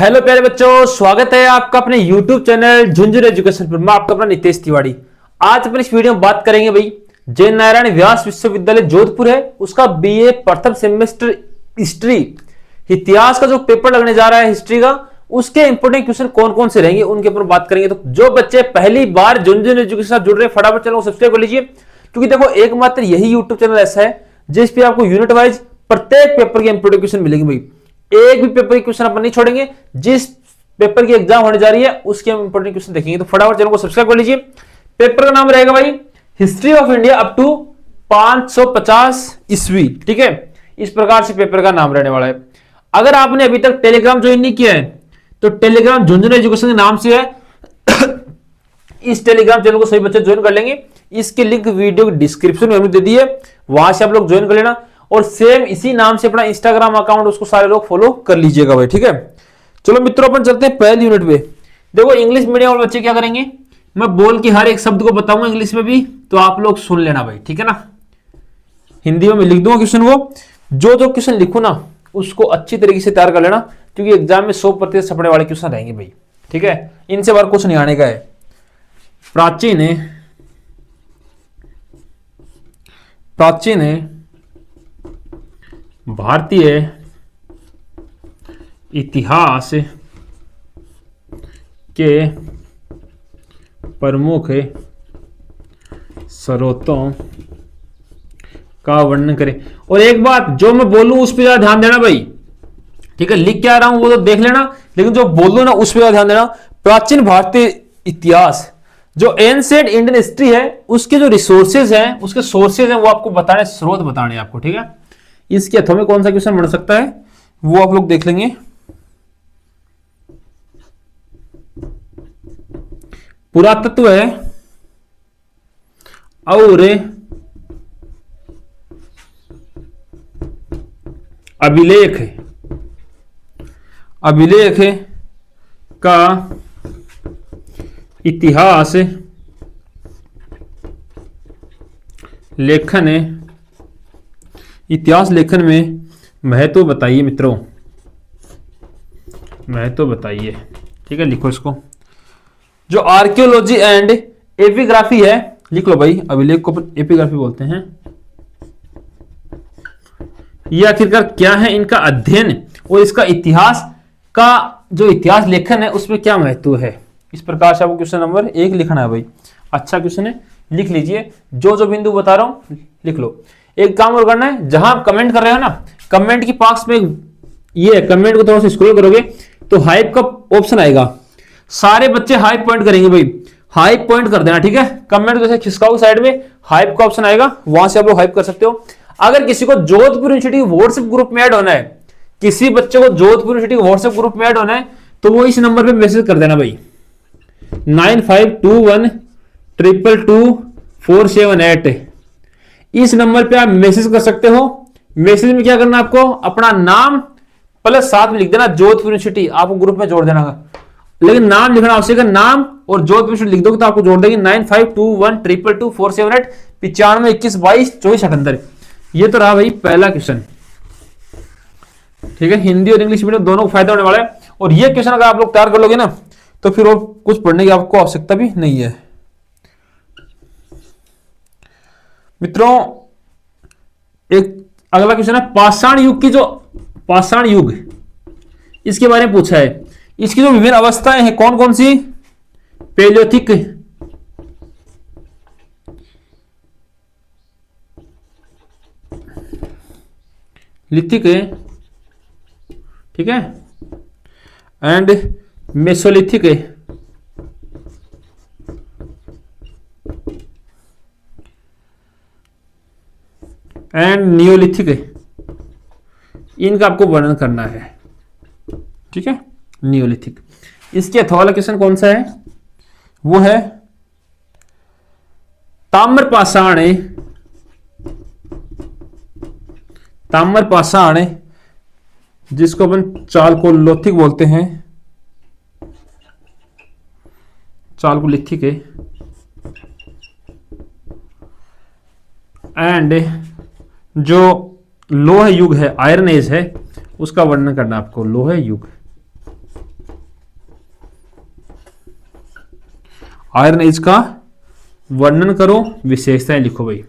Hello प्यारे बच्चों, स्वागत है आपका अपने YouTube चैनल झुंझुनू एजुकेशन पर। मैं आपका अपना नितेश तिवारी। आज अपने इस वीडियो में बात करेंगे भाई जय नारायण व्यास विश्वविद्यालय जोधपुर है उसका बीए प्रथम सेमेस्टर हिस्ट्री इतिहास का जो पेपर लगने जा रहा है हिस्ट्री का, उसके इंपोर्टेंट क्वेश्चन कौन कौन से रहेंगे उनके ऊपर बात करेंगे। तो जो बच्चे पहली बार झुंझुनू एजुकेशन के साथ जुड़ रहे हैं फटाफट चैनल को सब्सक्राइब कर लीजिए, क्योंकि देखो एकमात्र यही यूट्यूब चैनल ऐसा है जिस पे आपको यूनिट वाइज प्रत्येक पेपर के इंपोर्टेंट क्वेश्चन मिलेंगे भाई। एक भी पेपर की क्वेश्चन अपन नहीं छोड़ेंगे, जिस पेपर की एग्जाम होने जा रही है उसके हम इंपोर्टेंट क्वेश्चन देखेंगे। तो फटाफट चैनल को सब्सक्राइब कर लीजिए। पेपर का नाम रहेगा भाई history of India up to 550 ईस्वी, ठीक है। इस प्रकार से पेपर का नाम रहने वाला है। अगर आपने अभी तक टेलीग्राम ज्वाइन नहीं किया है तो टेलीग्राम झुंझुनू एजुकेशन के नाम से है। इस टेलीग्राम चैनल को सभी बच्चे ज्वाइन कर लेंगे। इसकी लिंक वीडियो डिस्क्रिप्शन में दे दी है, वहां से आप लोग ज्वाइन कर लेना। और सेम इसी नाम से अपना इंस्टाग्राम अकाउंट उसको सारे लोग फॉलो कर लीजिएगा भाई, ठीक है। चलो मित्रों अपन चलते हैं पहले यूनिट पे। देखो इंग्लिश मीडियम वाले बच्चे क्या करेंगे, मैं बोल के हर एक शब्द को बताऊंगा इंग्लिश में भी, तो आप लोग सुन लेना भाई, ठीक है ना। हिंदी में लिख दूंगा क्वेश्चन, वो जो जो क्वेश्चन लिखू ना उसको अच्छी तरीके से तैयार कर लेना, क्योंकि एग्जाम में 100% छपने वाले क्वेश्चन रहेंगे भाई, ठीक है। इनसे बार कुछ नहीं आने का है। प्राचीन भारतीय इतिहास के प्रमुख स्रोतों का वर्णन करें। और एक बात जो मैं बोलूं उस पर ज्यादा ध्यान देना भाई, ठीक है। लिख क्या रहा हूं वो तो देख लेना, लेकिन जो बोलूं ना उस पर ज्यादा ध्यान देना। प्राचीन भारतीय इतिहास जो एंशिएंट इंडियन हिस्ट्री है उसके जो रिसोर्सेज हैं, उसके सोर्सेज हैं, वो आपको बताने, स्रोत बताने आपको, ठीक है। इसके अथवा में कौन सा क्वेश्चन बन सकता है वो आप लोग देख लेंगे। पुरातत्व है और अभिलेख का इतिहास लेखन में महत्व बताइए मित्रों, महत्व बताइए, ठीक है। लिखो इसको। जो आर्कियोलॉजी एंड एपिग्राफी है, लिख लो भाई, अभिलेख को एपिग्राफी बोलते हैं। ये आखिरकार क्या है, इनका अध्ययन और इसका इतिहास का जो इतिहास लेखन है उसमें क्या महत्व है। इस प्रकार से आपको क्वेश्चन नंबर 1 लिखना है भाई। अच्छा क्वेश्चन है, लिख लीजिए। जो जो बिंदु बता रहा हूं लिख लो। एक काम और करना है, जहां आप कमेंट कर रहे हो ना, कमेंट की पास में ये कमेंट को थोड़ा सा स्क्रॉल करोगे तो हाइप का ऑप्शन आएगा। सारे बच्चे हाइप पॉइंट करेंगे भाई, हाइप पॉइंट कर देना, ठीक है। कमेंट जैसे खिसकाओ साइड में, हाइप का ऑप्शन आएगा, वहां से आप लोग हाइप कर सकते हो। अगर किसी को जोधपुर यूनिवर्सिटी व्हाट्सएप ग्रुप में ऐड होना है, किसी बच्चे को जोधपुर यूनिवर्सिटी व्हाट्सएप ग्रुप में ऐड होना है, तो वो इस नंबर पे मैसेज कर देना भाई, 9521222478। इस नंबर पे आप मैसेज कर सकते हो। मैसेज में क्या करना, आपको अपना नाम प्लस साथ में लिख देना जोधपुर यूनिवर्सिटी, आपको ग्रुप में जोड़ देना। लेकिन नाम लिखना आवश्यक है, नाम और जोधपुर यूनिवर्सिटी लिख दोगे तो आपको जोड़ देंगे 9521222478 9521222478। ये तो रहा भाई पहला क्वेश्चन, ठीक है। हिंदी और इंग्लिश मीडियम दोनों को फायदा होने वाला है। और ये क्वेश्चन अगर आप लोग तैयार कर लोगे ना तो फिर और कुछ पढ़ने की आपको आवश्यकता भी नहीं है मित्रों। एक अगला क्वेश्चन है पाषाण युग की, जो पाषाण युग इसके बारे में पूछा है। इसकी जो विभिन्न अवस्थाएं हैं कौन कौन सी, पैलियोथिक, लिथिक है, ठीक है, एंड मेसोलिथिक है, एंड नियोलिथिक है। इनका आपको वर्णन करना है, ठीक है। नियोलिथिक। इसके अथवा वाला क्वेश्चन कौन सा है, वो है ताम्र पाषाण जिसको अपन चालकोलिथिक बोलते हैं, चालकोलिथिक है, एंड जो लोह युग है, आयरन एज है, उसका वर्णन करना आपको, लोह युग। आयरन एज का वर्णन करो, विशेषताएं लिखो भाई।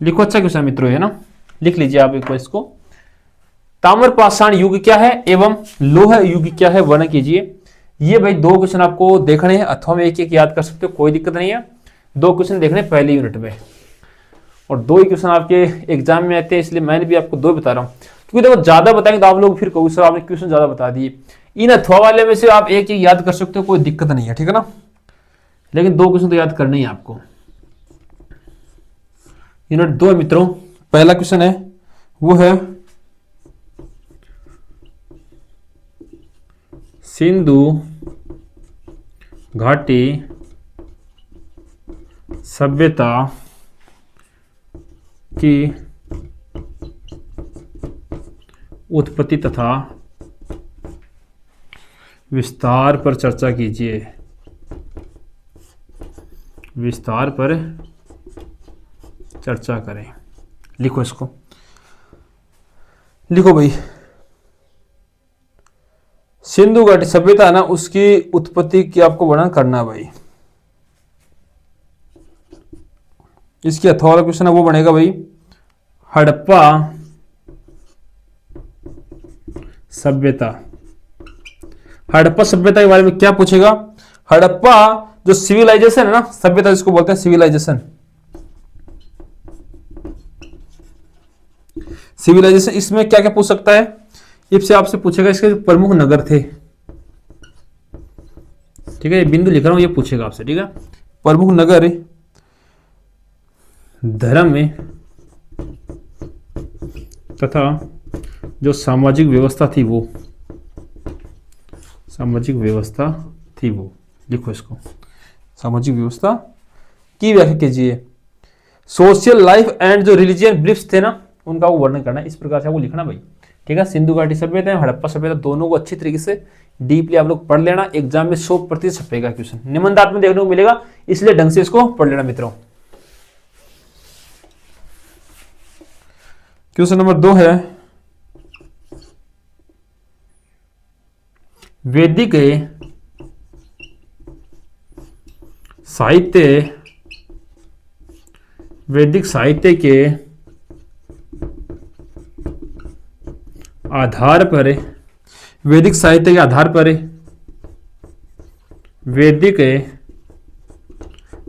लिखो, अच्छा क्वेश्चन मित्रों है ना, लिख लीजिए आप एक बार इसको। ताम्र पाषाण युग क्या है एवं लोह युग क्या है, वर्णन कीजिए। ये भाई दो क्वेश्चन आपको देखने हैं, अथवा में एक एक याद कर सकते हो, कोई दिक्कत नहीं है। दो क्वेश्चन देखने पहले यूनिट में, और दो ही क्वेश्चन आपके एग्जाम में आते हैं, इसलिए मैंने भी आपको दो बता रहा हूँ। क्योंकि देखो ज्यादा बताएंगे तो आप लोग फिर कहोगे सर आपने क्वेश्चन ज्यादा बता दिए। इन अथवा वाले में से आप एक एक याद कर सकते हो, कोई दिक्कत नहीं है, ठीक है ना। लेकिन दो क्वेश्चन तो याद करने ही आपको। यूनिट 2 है मित्रों, पहला क्वेश्चन है वो है सिंधु घाटी सभ्यता की उत्पत्ति तथा विस्तार पर चर्चा कीजिए। विस्तार पर चर्चा करें। लिखो इसको, लिखो भाई। सिंधु घाटी सभ्यता है ना, उसकी उत्पत्ति की आपको वर्णन करना है भाई। इसकी अथवा वाला क्वेश्चन है वो बनेगा भाई, हड़प्पा सभ्यता। हड़प्पा सभ्यता के बारे में क्या पूछेगा। हड़प्पा जो सिविलाइजेशन है ना, सभ्यता जिसको बोलते हैं सिविलाइजेशन, सिविलाइजेशन, इसमें क्या क्या पूछ सकता है। इससे आपसे पूछेगा इसके प्रमुख नगर थे, ठीक है, ये बिंदु लिख रहा हूं, ये पूछेगा आपसे, ठीक है। प्रमुख नगर, धर्म तथा जो सामाजिक व्यवस्था थी वो, सामाजिक व्यवस्था थी वो। लिखो इसको, सामाजिक व्यवस्था की व्याख्या कीजिए। सोशल लाइफ एंड जो रिलीजियन बिलीफ्स थे ना, उनका वो वर्णन करना है। इस प्रकार से आपको लिखना भाई, ठीक है। सिंधु घाटी सभ्यता, हड़प्पा सभ्यता, दोनों को अच्छी तरीके से डीपली आप लोग पढ़ लेना। एग्जाम में 100% छपेगा क्वेश्चन, निबंधात्मक देखने को मिलेगा, इसलिए ढंग से इसको पढ़ लेना मित्रों। क्वेश्चन नंबर 2 है वैदिक साहित्य, वैदिक साहित्य के आधार पर, वैदिक साहित्य के आधार पर वैदिक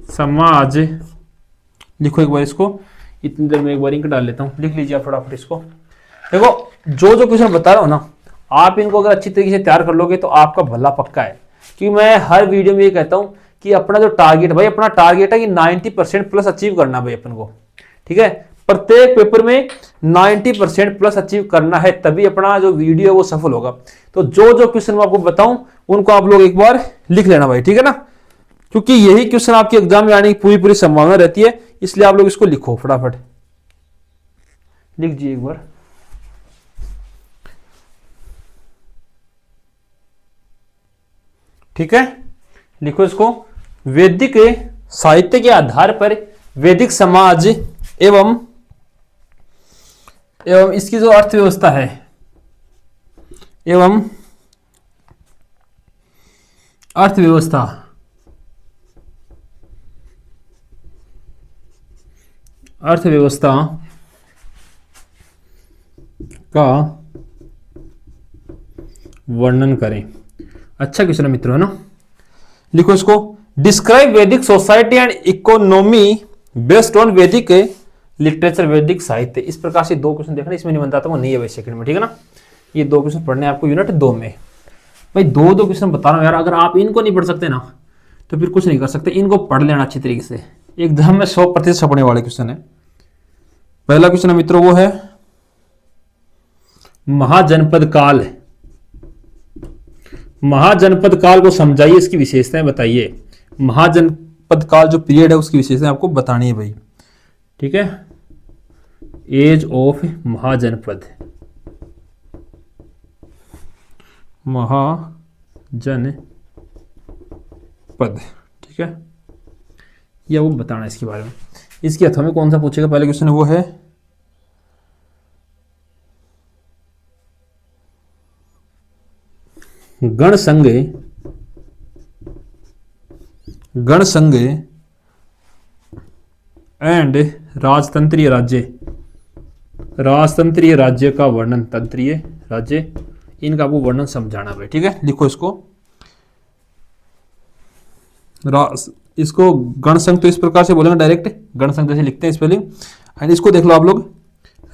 समाज। लिखो एक बार इसको, इतनी देर में एक बार इंक डाल लेता हूं, लिख लीजिए आप फटाफट इसको। देखो जो जो क्वेश्चन बता रहा हूं ना, आप इनको अगर अच्छी तरीके से तैयार कर लोगे तो आपका भला पक्का है। क्योंकि मैं हर वीडियो में ये कहता हूं कि अपना जो टारगेट भाई, अपना टारगेट है कि 90% प्लस अचीव करना भाई अपन को, ठीक है। प्रत्येक पेपर में 90% प्लस अचीव करना है, तभी अपना जो वीडियो है वो सफल होगा। तो जो जो क्वेश्चन मैं आपको बताऊं उनको आप लोग एक बार लिख लेना भाई, ठीक है ना। क्योंकि यही क्वेश्चन आपके एग्जाम में आने की पूरी पूरी संभावना रहती है, इसलिए आप लोग इसको लिखो फटाफट, लिख दीजिए एक बार। ठीक है, लिखो इसको। वैदिक साहित्य के आधार पर वैदिक समाज एवं इसकी जो अर्थव्यवस्था है, एवं अर्थव्यवस्था का वर्णन करें। अच्छा क्वेश्चन है मित्रों, है ना। लिखो इसको, डिस्क्राइब वैदिक society and economy based on वैदिक लिटरेचर, वैदिक साहित्य। इस प्रकार से दो क्वेश्चन देखना, इसमें नहीं बताता हूँ, नहीं है भाई सेकंड में, ठीक है ना। ये दो क्वेश्चन पढ़ने आपको यूनिट 2 में। भाई दो दो क्वेश्चन बता रहा हूँ यार, अगर आप इनको नहीं पढ़ सकते ना तो फिर कुछ नहीं कर सकते। इनको पढ़ लेना अच्छी तरीके से, एग्जाम में 100% छपने वाले क्वेश्चन है। पहला क्वेश्चन है मित्रों वो है महाजनपद काल। महाजनपद काल को समझाइए, इसकी विशेषताएं बताइए। महाजनपद काल जो पीरियड है उसकी विशेषताएं आपको बतानी है भाई, ठीक है। एज ऑफ महाजनपद, महाजनपद, ठीक है, या वो बताना है इसके बारे में। इसकी अथवा में कौन सा पूछेगा, पहले क्वेश्चन है वो है गण संघ गण संघ एंड राजतंत्रीय राज्य, राजतंत्रीय राज्य का वर्णन, तंत्रीय राज्य, इनका आपको वर्णन समझाना भाई, ठीक है। लिखो इसको गणसंघ तो इस प्रकार से बोलेंगे डायरेक्ट, गणसंघ जैसे लिखते हैं स्पेलिंग। एंड इसको देख लो आप लोग,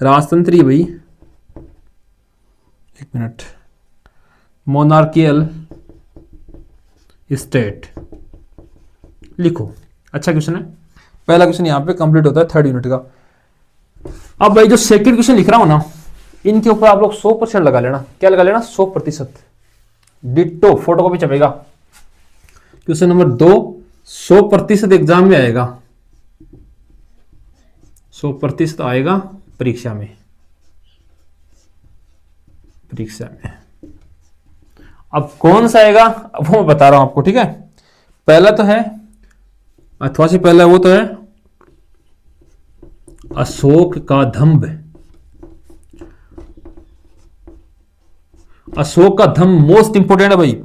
राजतंत्रीय भाई, एक मिनट, मोनार्कियल स्टेट लिखो। अच्छा क्वेश्चन है, पहला क्वेश्चन यहां पे कंप्लीट होता है 3rd यूनिट का। अब भाई जो सेकंड क्वेश्चन लिख रहा हूं ना, इनके ऊपर आप लोग 100% लगा लेना। क्या लगा लेना? 100%। डिट्टो फोटोकॉपी छपेगा। क्वेश्चन नंबर 2 100% एग्जाम में आएगा, 100% आएगा परीक्षा में, परीक्षा में। अब कौन सा आएगा अब वो मैं बता रहा हूं आपको, ठीक है। पहला तो है, अथवा से पहला वो तो है अशोक का धम्ब। अशोक का धम्ब मोस्ट इंपोर्टेंट है भाई,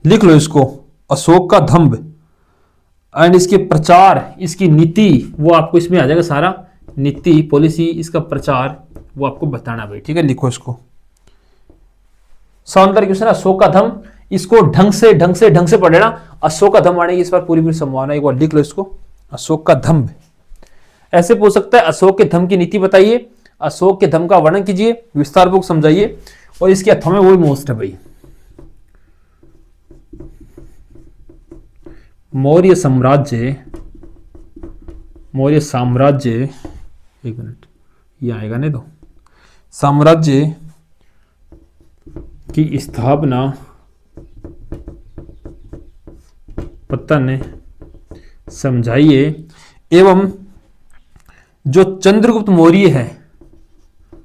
लिख लो इसको, अशोक का धम्ब। एंड इसके प्रचार, इसकी नीति, वो आपको इसमें आ जाएगा सारा, नीति पॉलिसी, इसका प्रचार वो आपको बताना भाई, ठीक है। लिखो इसको, सौंदर्य क्वेश्चन अशोक का धम्ब, इसको ढंग से पढ़ लेना। अशोक का धम्ब आने की इस बार पूरी संभावना, एक बार लिख लो इसको, अशोक का धम्ब। ऐसे पूछ सकता है अशोक के धम्ब की नीति बताइए, अशोक के धम्ब का वर्णन कीजिए, विस्तार पूर्वक समझाइए, और इसके अथवा में वही मोस्ट है भाई, मौर्य साम्राज्य, मौर्य साम्राज्य, एक मिनट ये आएगा नहीं तो, साम्राज्य की स्थापना, पतन समझाइए, एवं जो चंद्रगुप्त मौर्य है,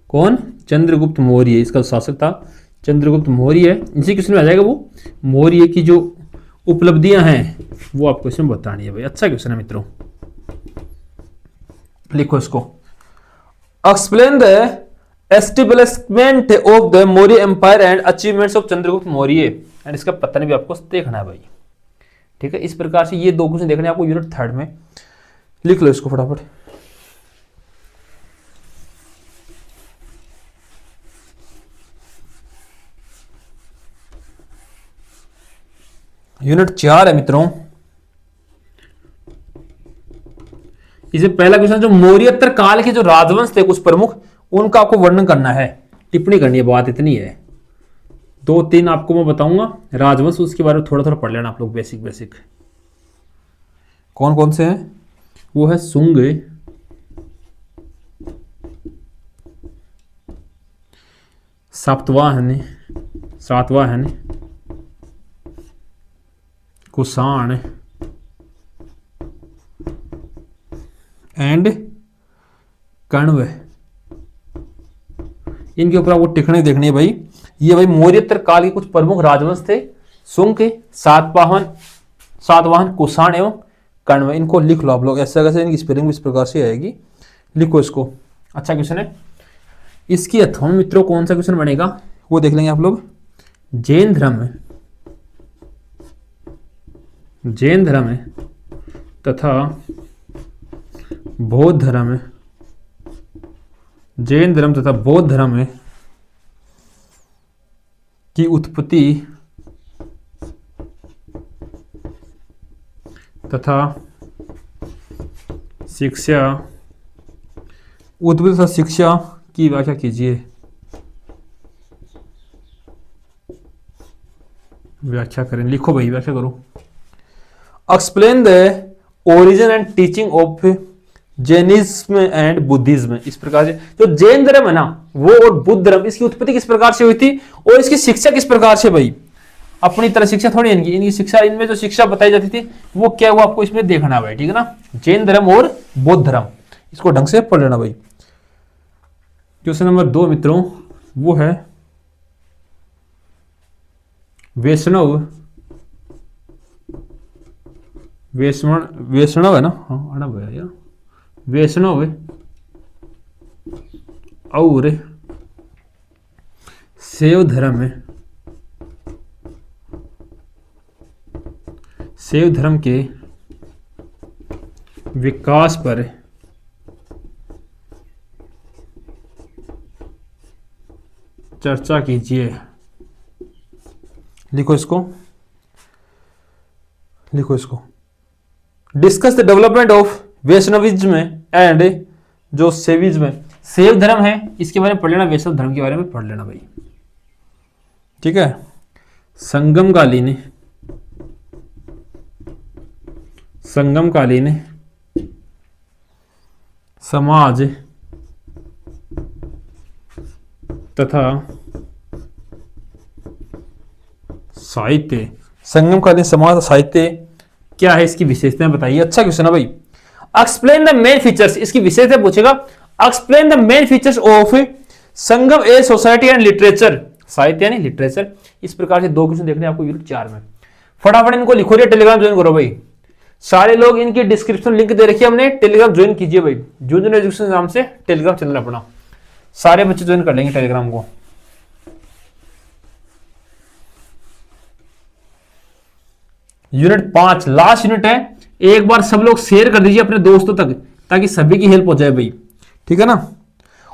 कौन? चंद्रगुप्त मौर्य, इसका शासक था चंद्रगुप्त मौर्य, इसी क्वेश्चन में आ जाएगा वो, मौर्य की जो उपलब्धियां हैं वो आपको इसमें बतानी है भाई। अच्छा क्वेश्चन है मित्रों, लिखो इसको, explain the establishment of the Maurya empire and achievements of Chandragupta Maurya, and इसका पतन भी आपको देखना है भाई, ठीक है। इस प्रकार से ये 2 क्वेश्चन देखने आपको यूनिट 3rd में। लिख लो इसको फटाफट। यूनिट 4 है मित्रों, इसे पहला क्वेश्चन, जो मौर्योत्तर काल के जो राजवंश थे कुछ प्रमुख, उनका आपको वर्णन करना है, टिप्पणी करनी है, बात इतनी है। 2-3 आपको मैं बताऊंगा राजवंश, उसके बारे में थोड़ा पढ़ लेना आप लोग, बेसिक। कौन कौन से हैं? वो है शुंग, सातवाहन, कुषाण एंड कण्व। इनके ऊपर आपको टिप्पणी देखनी है भाई। ये भाई मौर्योत्तर काल के कुछ प्रमुख राजवंश थे, शुंग, सातवाहन, कुषाण एवं कण्व। इनको लिख लो आप लोग, ऐसा कैसे, इनकी स्पेलिंग इस प्रकार से आएगी, लिखो इसको। अच्छा क्वेश्चन है। इसकी अथवा में मित्रों कौन सा क्वेश्चन बनेगा वो देख लेंगे आप लोग। जैन धर्म तथा बौद्ध धर्म, जैन धर्म तथा बौद्ध धर्म की उत्पत्ति तथा शिक्षा, उत्पत्ति तथा शिक्षा की व्याख्या कीजिए। व्याख्या करें, लिखो भाई, व्याख्या करो। Explain the origin and teaching of Jainism and Buddhism. इस प्रकार से जो जैन धर्म है ना वो और बुद्ध धर्म, इसकी उत्पत्ति किस प्रकार से हुई थी और इसकी शिक्षा किस प्रकार से भाई। अपनी तरह शिक्षा थोड़ी इनकी शिक्षा, इनमें जो शिक्षा बताई जाती थी वो क्या, वो आपको इसमें देखना भाई, ठीक है ना। जैन धर्म और बौद्ध धर्म, इसको ढंग से पढ़ लेना भाई। क्वेश्चन नंबर 2 मित्रों वो है वैष्णव है ना, हाँ आना भैया, वैष्णव और शैव धर्म के विकास पर चर्चा कीजिए। लिखो इसको, लिखो इसको। Discuss the development of Vaishnavism and जो शैविज्म, शैव धर्म है इसके बारे में पढ़ लेना, वैष्णव धर्म के बारे में पढ़ लेना भाई, ठीक है। संगमकालीन समाज तथा साहित्य, संगमकालीन समाज साहित्य क्या है, इसकी विशेषताएं बताइए। अच्छा क्वेश्चन है भाई। एक्सप्लेन द मेन फीचर्स, इसकी विशेषता पूछेगा। Explain the main features of Sangam a society and literature, साहित्य यानी लिटरेचर। इस प्रकार से 2 क्वेश्चन देखने आपको यूनिट 4 में। फटाफट इनको लिखो, टेलीग्राम ज्वाइन करो भाई। सारे लोग इनकी डिस्क्रिप्शन लिंक दे रखी है हमने, टेलीग्राम ज्वाइन कीजिए भाई। जूनियर एजुकेशन नाम से टेलीग्राम चैनल अपना, सारे बच्चे ज्वाइन कर लेंगे टेलीग्राम को। यूनिट 5 लास्ट यूनिट है, एक बार सब लोग शेयर कर दीजिए अपने दोस्तों तक ताकि सभी की हेल्प हो जाए भाई, ठीक है ना।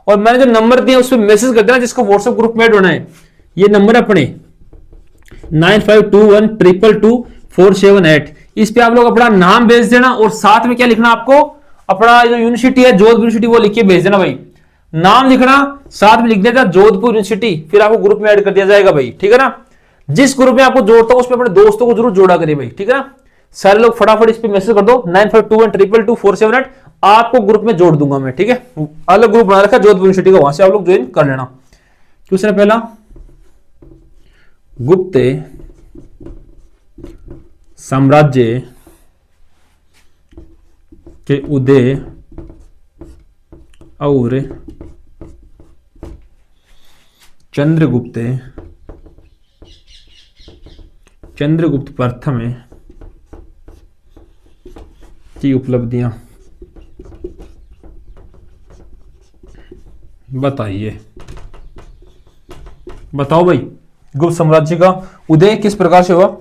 और मैंने जो नंबर दिया उस पर मैसेज कर देना जिसको व्हाट्सएप ग्रुप में ऐड होना है। ये नंबर अपने 9521222478, इस पे आप लोग अपना नाम भेज देना और साथ में क्या लिखना आपको, अपना जो यूनिवर्सिटी है जोधपुर यूनिवर्सिटी वो लिख के भेज देना भाई। नाम लिखना, साथ में लिख देना जोधपुर यूनिवर्सिटी, फिर आपको ग्रुप में ऐड कर दिया जाएगा भाई, ठीक है ना। जिस ग्रुप में आपको जोड़ता हूं उसमें अपने दोस्तों को जरूर जोड़ा करिए भाई, ठीक है ना। सारे लोग फटाफट इस पे मैसेज कर दो 9521222478, आपको ग्रुप में जोड़ दूंगा मैं, ठीक है। अलग ग्रुप बना रखा है जोधपुर यूनिवर्सिटी का, वहां से आप लोग ज्वाइन कर लेना। क्वेश्चन पहला, गुप्त साम्राज्य के उदय और चंद्रगुप्त प्रथम की उपलब्धियां बताइए। बताओ भाई, गुप्त साम्राज्य का उदय किस प्रकार से हुआ।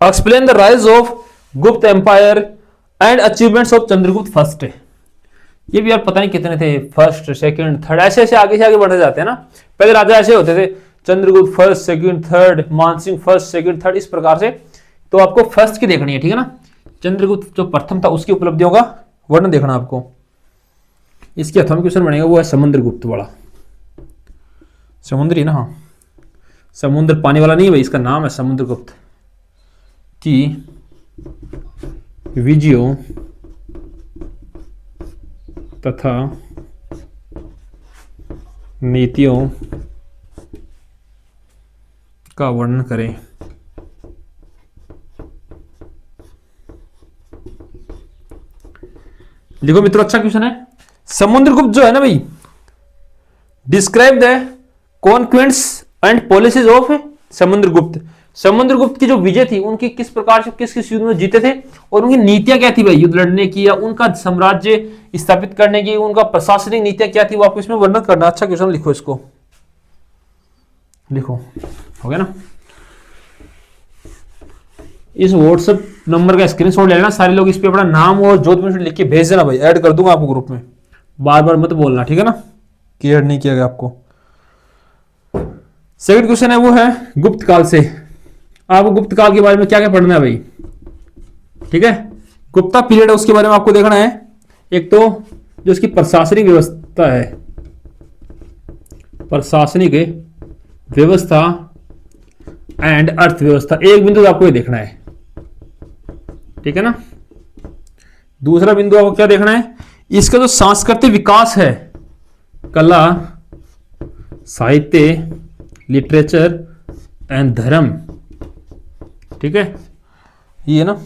Explain the rise of Gupta empire and achievements of Chandragupta first. ये भी यार पता नहीं कितने थे, फर्स्ट सेकंड थर्ड, ऐसे ऐसे आगे से आगे बढ़ते जाते हैं ना। पहले राजा ऐसे होते थे, Chandragupta first second third, Mansingh first second third, इस प्रकार से। तो आपको फर्स्ट की देखनी है, ठीक है ना। चंद्रगुप्त जो प्रथम था उसकी उपलब्धियों का वर्णन देखना आपको। इसके अथवा क्वेश्चन बनेगा वो है समुद्रगुप्त वाला, समुद्री ना, हाँ समुद्र पानी वाला नहीं है भाई, इसका नाम है समुद्रगुप्त की विजयों तथा नीतियों का वर्णन करें। देखो मित्रों, अच्छा क्वेश्चन है। समुद्रगुप्त जो है ना भाई, describe the conquests and policies of Samudragupta. Samudragupta की जो विजय थी उनकी किस प्रकार से किस किस युद्ध में जीते थे और उनकी नीतियां क्या थी भाई, युद्ध लड़ने की या उनका साम्राज्य स्थापित करने की उनका प्रशासनिक नीतियां क्या थी, वो आपको इसमें वर्णन करना। अच्छा क्वेश्चन, लिखो इसको, लिखो, हो गया ना। इस व्हाट्सएप नंबर का स्क्रीनशॉट ले लेना, सारे लोग इस पे अपना नाम और जोधपुर लिख के भेज देना भाई, ऐड कर दूंगा आपको ग्रुप में। बार बार मत बोलना, ठीक है ना, कि ऐड नहीं किया गया आपको। सेकंड क्वेश्चन है वो है गुप्त काल से। आपको गुप्त काल के बारे में क्या क्या पढ़ना है भाई, ठीक है। गुप्ता पीरियड है उसके बारे में आपको देखना है। एक तो जो उसकी प्रशासनिक व्यवस्था है, प्रशासनिक व्यवस्था एंड अर्थव्यवस्था, एक बिंदु आपको ये देखना है, ठीक है ना। दूसरा बिंदु आपको क्या देखना है, इसका जो सांस्कृतिक विकास है, कला साहित्य लिटरेचर एंड धर्म, ठीक है, ये है ना।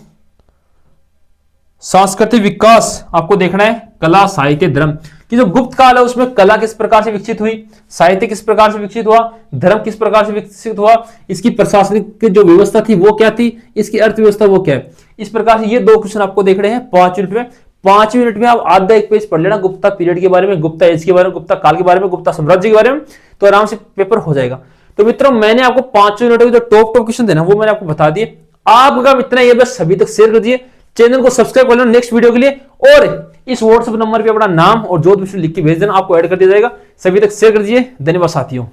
सांस्कृतिक विकास आपको देखना है, कला साहित्य धर्म कि जो गुप्त काल है उसमें कला किस प्रकार से विकसित हुई, साहित्य किस प्रकार से विकसित हुआ, धर्म किस प्रकार से विकसित हुआ, इसकी प्रशासनिक जो व्यवस्था थी वो क्या थी, इसकी अर्थव्यवस्था वो क्या है। इस प्रकार से ये 2 क्वेश्चन आपको देख रहे हैं 5 मिनट में। 5 मिनट में आप आधा एक पेज पढ़ लेना गुप्ता पीरियड के बारे में, गुप्ता एज के बारे में, गुप्ता काल के बारे में, गुप्ता साम्राज्य के बारे में, तो आराम से पेपर हो जाएगा। तो मित्रों, मैंने आपको 5 मिनट के जो टॉप क्वेश्चन देना वो मैंने आपको बता दिए। आपका इतना ये बस सभी तक शेयर कर दिए। चैनल को सब्सक्राइब कर लो नेक्स्ट वीडियो के लिए, और इस व्हाट्सएप नंबर पे अपना नाम और जोध विषय लिख के भेज देना, आपको ऐड कर दिया जाएगा। सभी तक शेयर कर दीजिए। धन्यवाद साथियों।